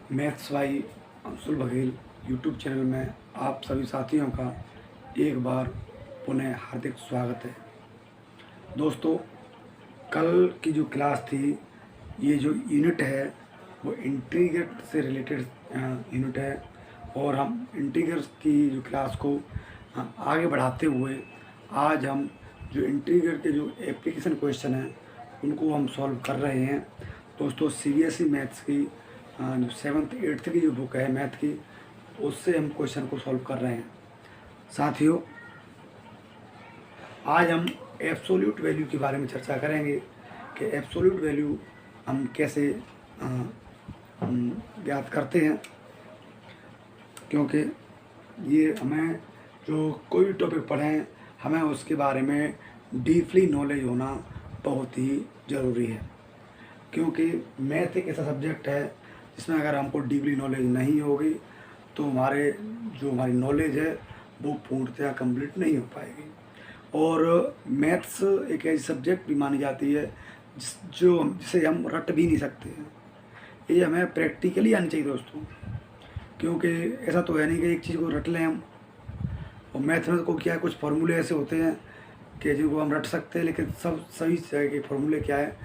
Maths भाई Anshul Baghel YouTube channel में आप सभी साथियों का एक बार पुनः हार्दिक स्वागत है। दोस्तों, कल की जो क्लास थी, ये जो यूनिट है वो इंटीग्रल से रिलेटेड यूनिट है और हम इंटीग्रल की जो क्लास को आगे बढ़ाते हुए आज हम जो इंटीग्रल के जो एप्लीकेशन क्वेश्चन हैं उनको हम सॉल्व कर रहे हैं। दोस्तों, सीबीएसई मैथ्स की जो 7th 8th की जो बुक है मैथ की, उससे हम क्वेश्चन को सॉल्व कर रहे हैं। साथियों, आज हम एब्सोल्यूट वैल्यू के बारे में चर्चा करेंगे कि एब्सोल्यूट वैल्यू हम कैसे ज्ञात करते हैं, क्योंकि ये हमें जो कोई भी टॉपिक पढ़ें हमें उसके बारे में डीपली नॉलेज होना बहुत ही ज़रूरी है। क्योंकि मैथ एक ऐसा सब्जेक्ट है जिसमें अगर हमको डीपली नॉलेज नहीं होगी तो हमारी नॉलेज है वो पूर्णतः कंप्लीट नहीं हो पाएगी। और मैथ्स एक ऐसी सब्जेक्ट भी मानी जाती है जिसे हम रट भी नहीं सकते हैं। ये हमें प्रैक्टिकली आनी चाहिए दोस्तों, क्योंकि ऐसा तो है नहीं कि एक चीज़ को रट लें हम। और मैथ में को क्या है, कुछ फार्मूले ऐसे होते हैं कि जिनको हम रट सकते हैं, लेकिन सभी तरह के फार्मूले क्या है,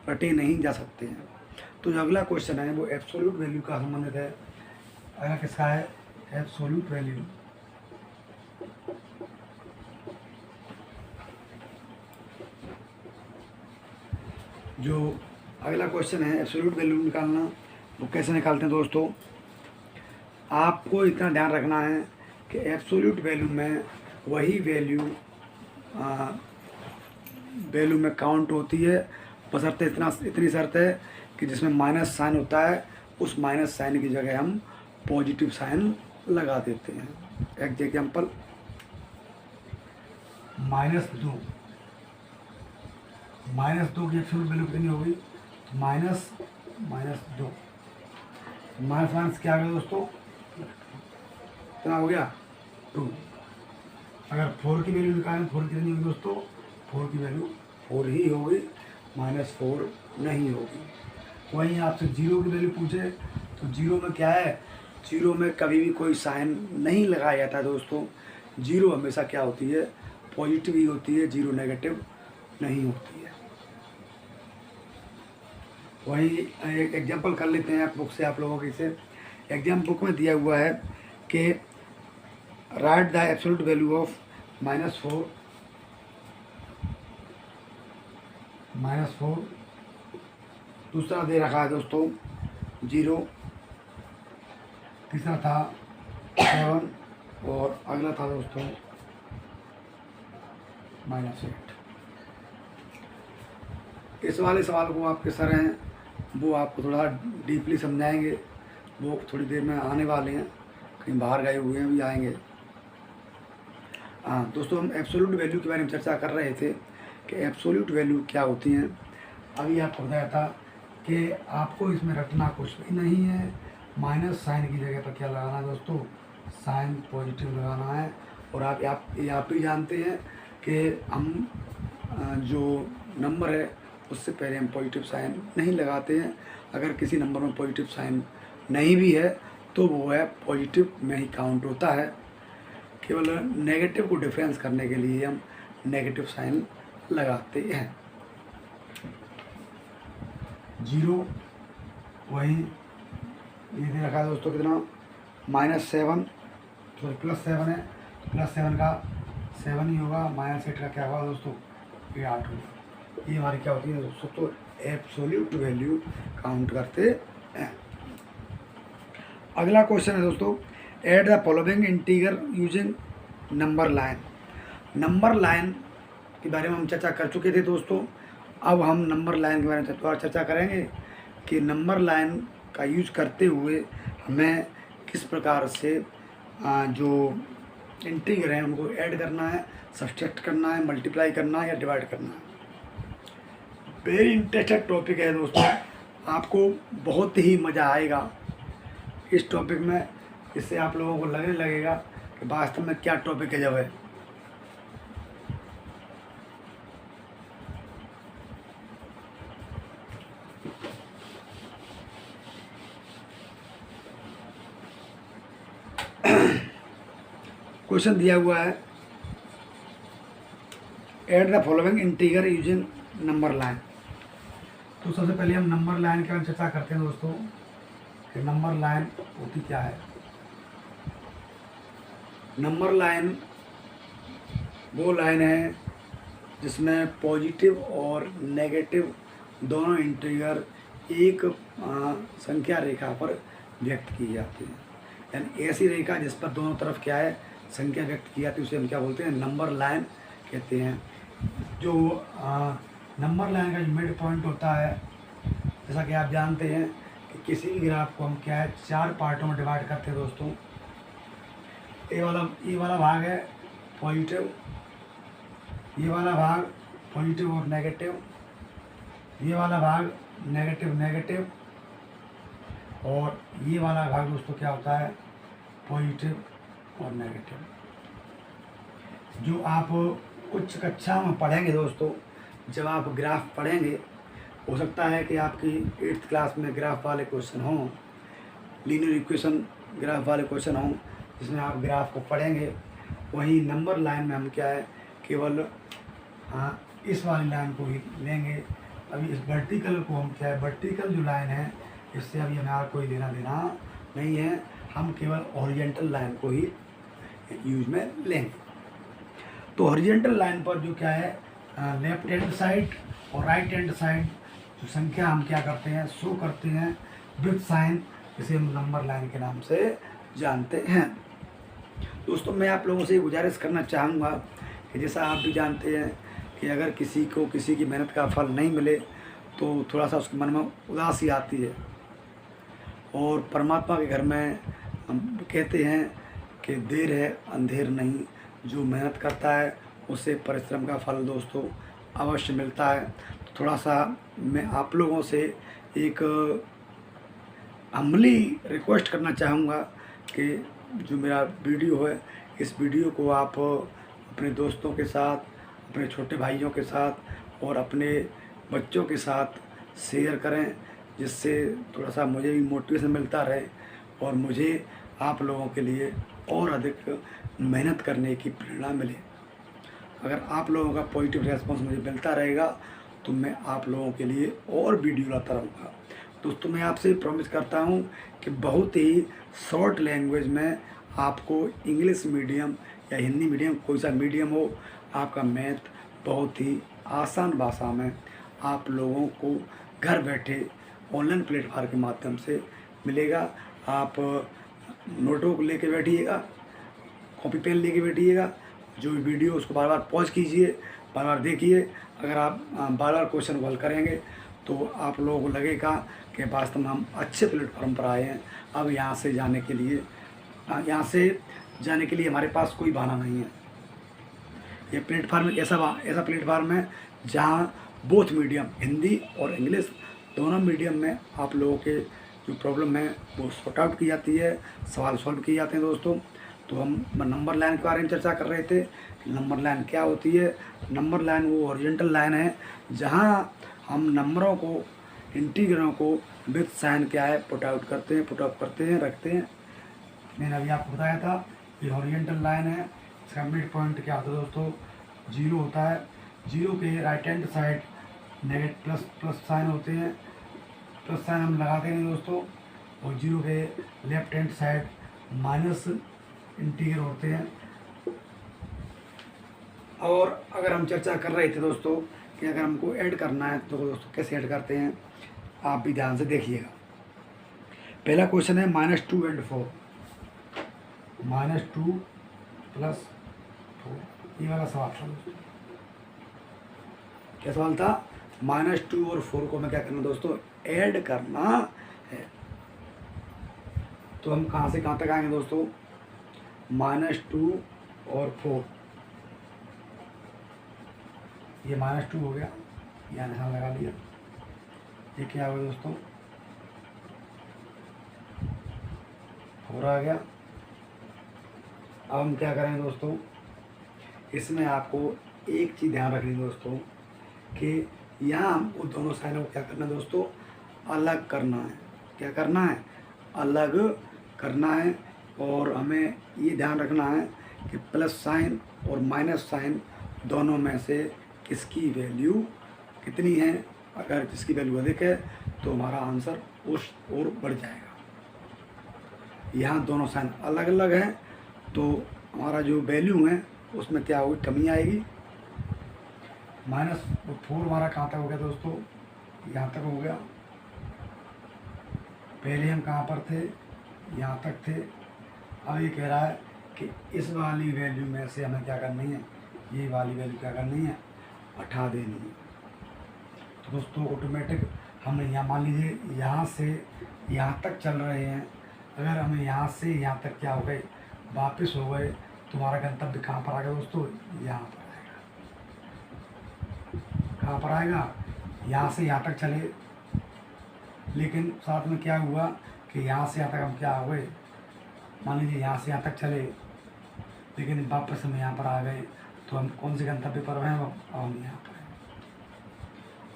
रटे नहीं जा सकते हैं। तो जो अगला क्वेश्चन है वो एब्सोल्यूट वैल्यू का संबंधित है। अगला किसका है? Absolute value. जो अगला क्वेश्चन है एब्सोल्यूट वैल्यू निकालना, वो कैसे निकालते हैं दोस्तों? आपको इतना ध्यान रखना है कि एब्सोल्यूट वैल्यू में वही वैल्यू में काउंट होती है, बशर्ते इतनी शर्त है कि जिसमें माइनस साइन होता है उस माइनस साइन की जगह हम पॉजिटिव साइन लगा देते हैं। एक एग्जाम्पल, -2 की एब्सोल्यूट वैल्यू कितनी होगी? माइनस 2 माइनस क्या आ गया दोस्तों? कितना हो गया? 2। अगर 4 की वैल्यू निकालें, 4 की कितनी होगी दोस्तों? 4 की वैल्यू 4 ही होगी, -4 नहीं होगी। वहीं आपसे 0 की वैल्यू पूछे तो 0 में क्या है? 0 में कभी भी कोई साइन नहीं लगाया जाता दोस्तों। 0 हमेशा क्या होती है? पॉजिटिव ही होती है, 0 नेगेटिव नहीं होती है। वहीं एक एग्जाम्पल कर लेते हैं आप बुक से, आप लोगों के से एग्जाम बुक में दिया हुआ है कि right the absolute value of -4 दूसरा दे रखा है दोस्तों 0, तीसरा था 7 और अगला था दोस्तों -8। इस वाले सवाल को आपके सर हैं वो आपको थोड़ा डीपली समझाएंगे। वो थोड़ी देर में आने वाले हैं, कहीं बाहर गए हुए हैं, भी आएंगे। हाँ दोस्तों, हम एब्सोल्यूट वैल्यू के बारे में चर्चा कर रहे थे कि एब्सोल्यूट वैल्यू क्या होती हैं। अभी आपको बताया था कि आपको इसमें रटना कुछ भी नहीं है। माइनस साइन की जगह पर क्या लगाना है दोस्तों? साइन पॉजिटिव लगाना है। और आप भी जानते हैं कि हम जो नंबर है उससे पहले हम पॉजिटिव साइन नहीं लगाते हैं। अगर किसी नंबर में पॉजिटिव साइन नहीं भी है तो वो है पॉजिटिव में ही काउंट होता है। केवल नेगेटिव को डिफरेंस करने के लिए हम नेगेटिव साइन लगाते हैं। 0 वही ये दे रखा है दोस्तों कितना? -7, सॉरी +7 है, +7 का 7 ही होगा, -8 का क्या होगा दोस्तों? ये 8 होगा। ये हमारी क्या होती है दोस्तों? तो एब्सोल्यूट वैल्यू काउंट करते हैं। अगला क्वेश्चन है दोस्तों, add the following integer using number line. Number line के बारे में हम चर्चा कर चुके थे दोस्तों। अब हम नंबर लाइन के बारे में चर्चा करेंगे कि नंबर लाइन का यूज करते हुए हमें किस प्रकार से जो इंटीगर हैं उनको ऐड करना है, सब्सट्रैक्ट करना है, मल्टीप्लाई करना है या डिवाइड करना है। वेरी इंटरेस्टेड टॉपिक है दोस्तों, आपको बहुत ही मज़ा आएगा इस टॉपिक में। इससे आप लोगों को लगने लगेगा कि वास्तव में क्या टॉपिक है। जब है क्वेश्चन दिया हुआ है, add the following integer using number line. तो सबसे पहले हम नंबर लाइन के बारे में चर्चा करते हैं दोस्तों कि नंबर लाइन होती क्या है। नंबर लाइन वो लाइन है जिसमें पॉजिटिव और नेगेटिव दोनों इंटीगर एक संख्या रेखा पर व्यक्त की जाती है। यानी ऐसी रेखा जिस पर दोनों तरफ क्या है, संख्या व्यक्त की जाती है, उसे हम क्या बोलते हैं, नंबर लाइन कहते हैं। जो नंबर लाइन का जो मिड पॉइंट होता है, जैसा कि आप जानते हैं कि किसी भी ग्राफ को हम क्या है 4 पार्टों में डिवाइड करते हैं दोस्तों। ये वाला भाग है पॉजिटिव, ये वाला भाग पॉजिटिव और नेगेटिव, ये वाला भाग नेगेटिव नेगेटिव, और ये वाला भाग दोस्तों क्या होता है, पॉजिटिव और नेगेटिव। जो आप उच्च कक्षा में पढ़ेंगे दोस्तों, जब आप ग्राफ पढ़ेंगे, हो सकता है कि आपकी 8th क्लास में ग्राफ वाले क्वेश्चन हों, लीनियर इक्वेशन ग्राफ वाले क्वेश्चन हों, जिसमें आप ग्राफ को पढ़ेंगे। वहीं नंबर लाइन में हम क्या है, केवल इस वाली लाइन को ही लेंगे। अभी इस वर्टिकल को हम क्या है, वर्टिकल जो लाइन है, इससे अभी हमारा कोई लेना देना नहीं है, हम केवल हॉरिजॉन्टल लाइन को ही यूज में लेंगे। तो हॉरिजॉन्टल लाइन पर जो क्या है, लेफ्ट हैंड साइड और राइट हैंड साइड जो संख्या हम क्या करते हैं, शो करते हैं विद साइन, इसे हम नंबर लाइन के नाम से जानते हैं। दोस्तों मैं आप लोगों से गुजारिश करना चाहूँगा कि जैसा आप भी जानते हैं कि अगर किसी को किसी की मेहनत का फल नहीं मिले तो थोड़ा सा उसके मन में उदासी आती है। और परमात्मा के घर में हम कहते हैं कि देर है अंधेर नहीं, जो मेहनत करता है उसे परिश्रम का फल दोस्तों अवश्य मिलता है। तो थोड़ा सा मैं आप लोगों से एक हम्बली रिक्वेस्ट करना चाहूँगा कि जो मेरा वीडियो है, इस वीडियो को आप अपने दोस्तों के साथ, अपने छोटे भाइयों के साथ और अपने बच्चों के साथ शेयर करें, जिससे थोड़ा सा मुझे भी मोटिवेशन मिलता रहे और मुझे आप लोगों के लिए और अधिक मेहनत करने की प्रेरणा मिले। अगर आप लोगों का पॉजिटिव रेस्पॉन्स मुझे मिलता रहेगा तो मैं आप लोगों के लिए और वीडियो लाता रहूँगा। दोस्तों मैं आपसे प्रॉमिस करता हूँ कि बहुत ही शॉर्ट लैंग्वेज में आपको इंग्लिश मीडियम या हिंदी मीडियम, कोई सा मीडियम हो, आपका मैथ बहुत ही आसान भाषा में आप लोगों को घर बैठे ऑनलाइन प्लेटफॉर्म के माध्यम से मिलेगा। आप नोटबुक लेके बैठिएगा, कॉपी पेन लेके बैठिएगा, जो वीडियो उसको बार बार पॉज कीजिए, बार बार देखिए। अगर आप बार बार क्वेश्चन को हल करेंगे तो आप लोगों को लगेगा कि वास्तव में हम अच्छे प्लेटफॉर्म पर आए हैं। अब यहाँ से जाने के लिए हमारे पास कोई बहाना नहीं है। ये प्लेटफार्म ऐसा प्लेटफार्म है जहाँ बोथ मीडियम, हिंदी और इंग्लिश दोनों मीडियम में आप लोगों के जो प्रॉब्लम है वो सॉर्ट आउट की जाती है, सवाल सॉल्व किए जाते हैं दोस्तों। तो हम नंबर लाइन के बारे में चर्चा कर रहे थे। नंबर लाइन क्या होती है? नंबर लाइन वो हॉरिजॉन्टल लाइन है जहाँ हम नंबरों को, इंटीग्रलों को विद साइन क्या है, पुट आउट करते हैं, रखते हैं। मैंने अभी आपको बताया था ये हॉरिजॉन्टल लाइन है। इसका मिड पॉइंट क्या होता है दोस्तों? 0 होता है। 0 के right hand side negative plus sign होते हैं, प्लस साइन हम लगाते हैं दोस्तों। और 0 के left hand side minus integral होते हैं। और अगर हम चर्चा कर रहे थे दोस्तों कि अगर हमको ऐड करना है तो दोस्तों कैसे ऐड करते हैं, आप भी ध्यान से देखिएगा। पहला क्वेश्चन है -2 and 4, -2 + 4, ये वाला सवाल था दोस्तों। क्या सवाल था? -2 और 4 को हमें क्या करना दोस्तों? ऐड करना है। तो हम कहाँ से कहाँ तक आएंगे दोस्तों? -2 और 4, ये -2 हो गया, यहाँ निशान लगा लिया। ये क्या हुआ दोस्तों? 4 आ गया। अब हम क्या करेंगे दोस्तों? इसमें आपको एक चीज़ ध्यान रखनी दोस्तों कि यहाँ हमको दोनों साइनों को क्या करना है दोस्तों? अलग करना है। क्या करना है? अलग करना है। और हमें ये ध्यान रखना है कि प्लस साइन और माइनस साइन दोनों में से किसकी वैल्यू कितनी है। अगर जिसकी वैल्यू अधिक है तो हमारा आंसर उस ओर बढ़ जाएगा। यहाँ दोनों साइन अलग अलग हैं तो हमारा जो वैल्यू है उसमें क्या होगी, कमी आएगी। -4 हमारा कहाँ तक हो गया दोस्तों, यहाँ तक हो गया। पहले हम कहाँ पर थे, यहाँ तक थे। अब ये कह रहा है कि इस वाली वैल्यू में से हमें क्या करनी है, ये वाली वैल्यू क्या करनी है, हटा देनी है। तो दोस्तों ऑटोमेटिक हमने यहाँ मान लीजिए यहाँ से यहाँ तक चल रहे हैं, अगर हमें यहाँ से यहाँ तक क्या हो गए, वापस हो गए, तुम्हारा गंतव्य कहाँ पर आ गया दोस्तों, यहाँ पर आएगा। कहाँ पर आएगा, यहाँ से यहाँ तक चले, लेकिन साथ में क्या हुआ कि यहाँ से यहाँ तक हम क्या हो गए, मान लीजिए यहाँ से यहाँ तक चले, लेकिन वापस हम यहाँ पर आ गए, तो हम कौन से गंतव्य पर हैं, अब हम यहाँ पर हैं।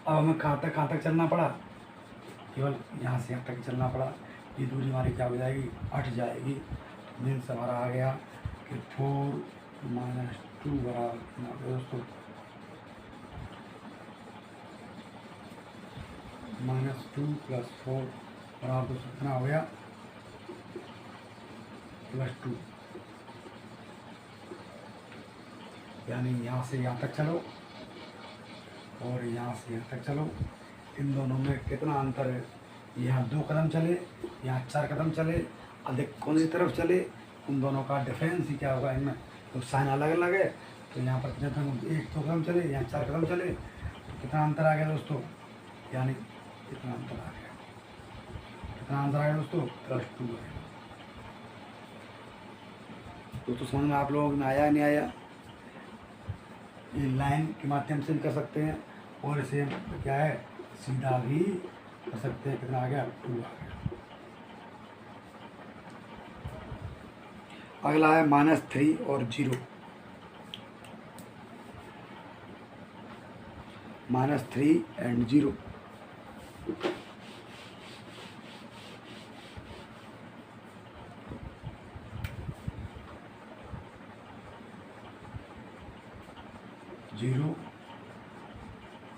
अब हमें कहाँ तक चलना पड़ा, केवल यहाँ से यहाँ तक चलना पड़ा। ये दूरी हमारी क्या हो जाएगी, हट जाएगी। तो मीन्स हमारा आ गया कि 4 - 2 बराबर दोस्तों -2 + 4 बराबर दोस्तों कितना हो गया, +2। यानी यहाँ से यहाँ तक चलो और यहाँ से यहाँ तक चलो, इन दोनों में कितना अंतर है, यहाँ 2 कदम चले, यहाँ 4 कदम चले, अधिक कौन सी तरफ चले, उन दोनों का डिफरेंस ही क्या होगा इनमें। तो साइन अलग अलग है, तो यहाँ पर जब हम 1-2 कदम चले, यहाँ 4 कदम चले, तो कितना अंतर आ गया दोस्तों, यानी कितना अंतर आ गया, कितना अंतर आ गया दोस्तों, +2 है। दोस्तों समझ में आप लोगों में आया नहीं आया, ये लाइन के माध्यम से भी कर सकते हैं और इसे क्या है, सीधा भी कर सकते हैं। कितना आ गया, 2 आ गया। अगला है -3 और 0। -3 and 0।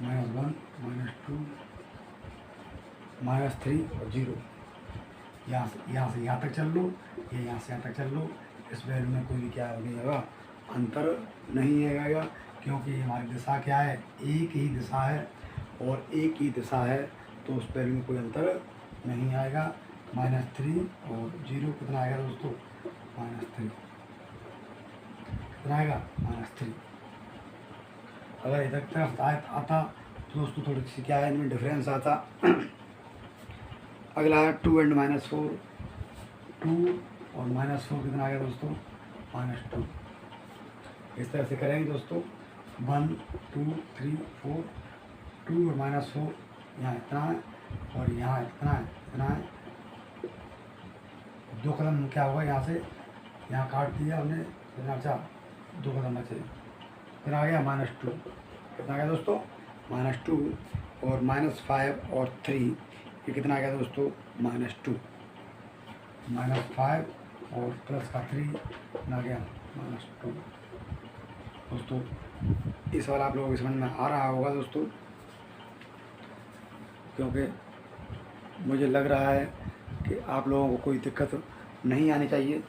-1 -2 -3 और 0। यहाँ से यहाँ तक चल लो, ये यहाँ से यहाँ तक चल लो, इस वैल्यू में कोई भी क्या नहीं होगा, अंतर नहीं आएगा, क्योंकि हमारी दिशा क्या है, एक ही दिशा है और एक ही दिशा है, तो उस वैल्यू में कोई अंतर नहीं आएगा। -3 और 0 कितना आएगा दोस्तों, -3 कितना आएगा, -3। अगर इधर तरफ आता तो दोस्तों थोड़ी सी क्या है, इनमें डिफरेंस आता। अगला है 2 and -4। 2 और -4 कितना आ गया दोस्तों, -2। इस तरह से करेंगे दोस्तों, 1 2 3 4, 2 और -4 यहाँ इतना है और यहाँ इतना है, इतना है। 2 कदम क्या होगा, यहाँ से यहाँ काट दिया हमने, कितना अच्छा 2 कदम बचे, कितना आ गया, -2। कितना आ गया दोस्तों, -2 और -5 और 3, ये कितना आ गया दोस्तों, -2। -5 और प्लस का 3 कितना आ गया, -2। दोस्तों इस वाला आप लोगों को समझ में आ रहा होगा दोस्तों, क्योंकि मुझे लग रहा है कि आप लोगों को कोई दिक्कत नहीं आनी चाहिए।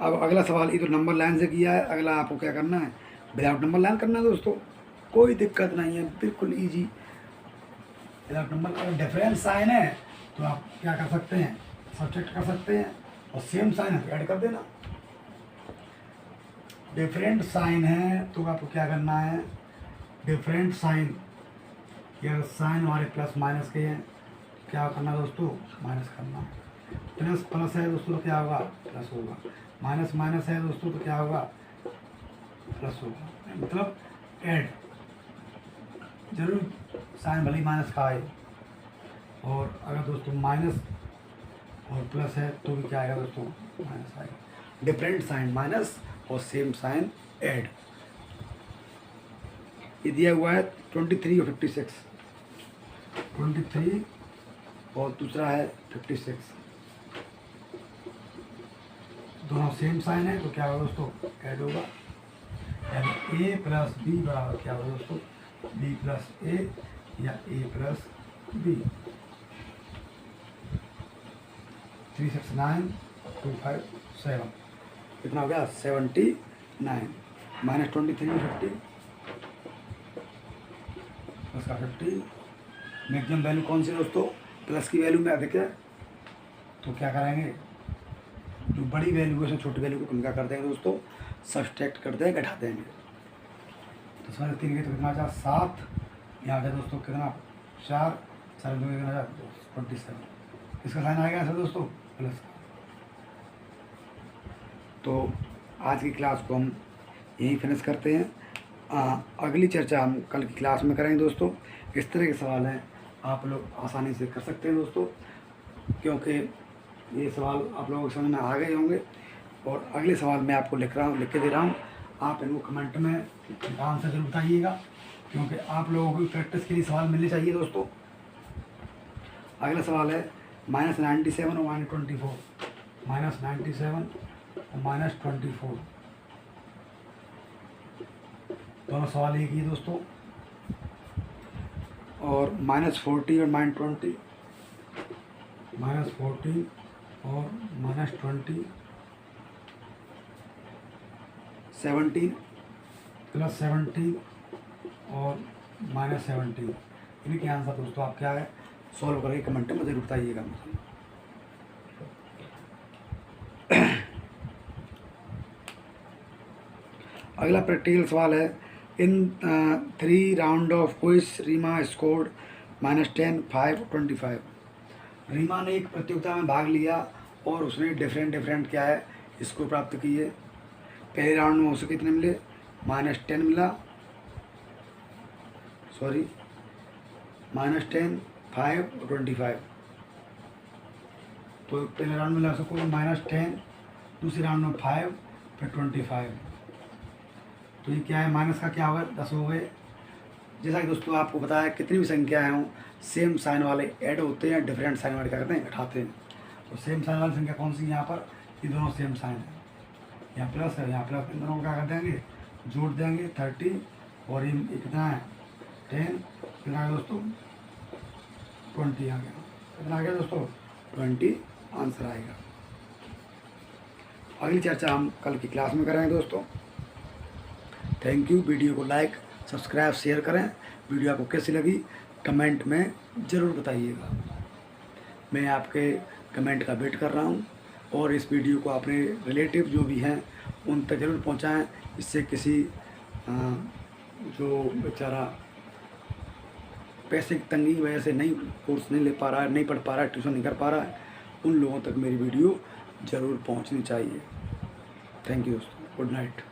अब अगला सवाल, ये तो नंबर लाइन से किया है, अगला आपको क्या करना है, विदाउट नंबर लाइन करना है दोस्तों, कोई दिक्कत नहीं है, बिल्कुल इजी। विदाउट नंबर, अगर डिफरेंस साइन है तो आप क्या कर सकते हैं, सब्ट्रैक्ट कर सकते हैं, और सेम साइन है ऐड कर देना। डिफरेंट साइन है तो आपको क्या करना है, डिफरेंट साइन, या साइन हमारे प्लस माइनस के हैं, क्या करना दोस्तों, माइनस करना। प्लस प्लस है दोस्तों तो क्या होगा, प्लस होगा। माइनस माइनस है दोस्तों तो क्या होगा, प्लस होगा। मतलब ऐड, जरूर साइन भले ही माइनस का आए, और अगर दोस्तों माइनस और प्लस है तो भी क्या आएगा दोस्तों, माइनस आएगा। डिफरेंट साइन माइनस और सेम साइन ऐड। ये दिया हुआ है 23 और 56। 23 और दूसरा है 56। दोनों सेम साइन है तो क्या होगा दोस्तों, ऐड होगा। यानी a प्लस बी बराबर क्या होगा दोस्तों, b प्लस ए या a प्लस बी। 3 6 9 2 5 7 कितना हो गया 79 माइनस 23 50 प्लस का 50। मैक्सिमम वैल्यू कौन सी दोस्तों, प्लस की वैल्यू में अधिक है तो क्या करेंगे, जो बड़ी वैल्यू है उसमें छोटी वैल्यू को कम क्या कर देंगे दोस्तों, सब्सट्रैक्ट कर देंगे, घटा देंगे। तो समझ 3 के तो कितना आ 7, यहाँ पे दोस्तों कितना 4 4 2 कितना 27। इसका साइन आएगा ऐसा दोस्तों प्लस। तो आज की क्लास को हम यहीं फिनिश करते हैं। अगली चर्चा हम कल की क्लास में करेंगे दोस्तों। इस तरह के सवाल हैं आप लोग आसानी से कर सकते हैं दोस्तों, क्योंकि ये सवाल आप लोगों को समझ में आ गए होंगे। और अगले सवाल मैं आपको लिख के दे रहा हूँ, आप इनको कमेंट में आंसर जरूर बताइएगा, क्योंकि आप लोगों को प्रैक्टिस के लिए सवाल मिलने चाहिए दोस्तों। अगला सवाल है -97 और -24, -97 और -24 दोनों सवाल एक ही दोस्तों। और -40 और -20, -14 और -20, 17 प्लस 17 और -17, इनके आंसर दोस्तों आप क्या है सॉल्व करके कमेंट में जरूर बताइएगा मुझे। अगला प्रैक्टिकल सवाल है, in 3 round of quiz Reema scored -10 5 25। Reema ने एक प्रतियोगिता में भाग लिया और उसने डिफरेंट क्या है स्कोर प्राप्त किए। पहले राउंड में उसे कितने मिले, -10 मिला, सॉरी -10 5 25। तो पहले राउंड में मिला उसको -10, दूसरे राउंड में 5 फिर 25। तो ये क्या है, माइनस का क्या होगा 10 हो गए। जैसा कि दोस्तों आपको बताया कितनी भी संख्याएं हों सेम साइन वाले ऐड होते हैं, डिफरेंट साइन वाले क्या करते हैं घटाते हैं। तो सेम साइन वाली संख्या कौन सी यहाँ पर, ये दोनों सेम साइन है, यहाँ प्लस है यहाँ प्लस, इन दोनों को क्या कर देंगे जोड़ देंगे 30 और ये कितना है 10, कितना है दोस्तों 20 आ गया। कितना आ गया दोस्तों 20 आंसर आएगा। अगली चर्चा हम कल की क्लास में करेंगे दोस्तों। Thank you. वीडियो को लाइक सब्सक्राइब शेयर करें। वीडियो आपको कैसी लगी कमेंट में ज़रूर बताइएगा। मैं आपके कमेंट का वेट कर रहा हूं, और इस वीडियो को अपने रिलेटिव जो भी हैं उन तक ज़रूर पहुंचाएं, इससे किसी जो बेचारा पैसे की तंगी की वजह से कोर्स नहीं ले पा रहा है, नहीं पढ़ पा रहा है, ट्यूशन नहीं कर पा रहा है, उन लोगों तक मेरी वीडियो ज़रूर पहुंचनी चाहिए। थैंक यू दोस्तों, गुड नाइट।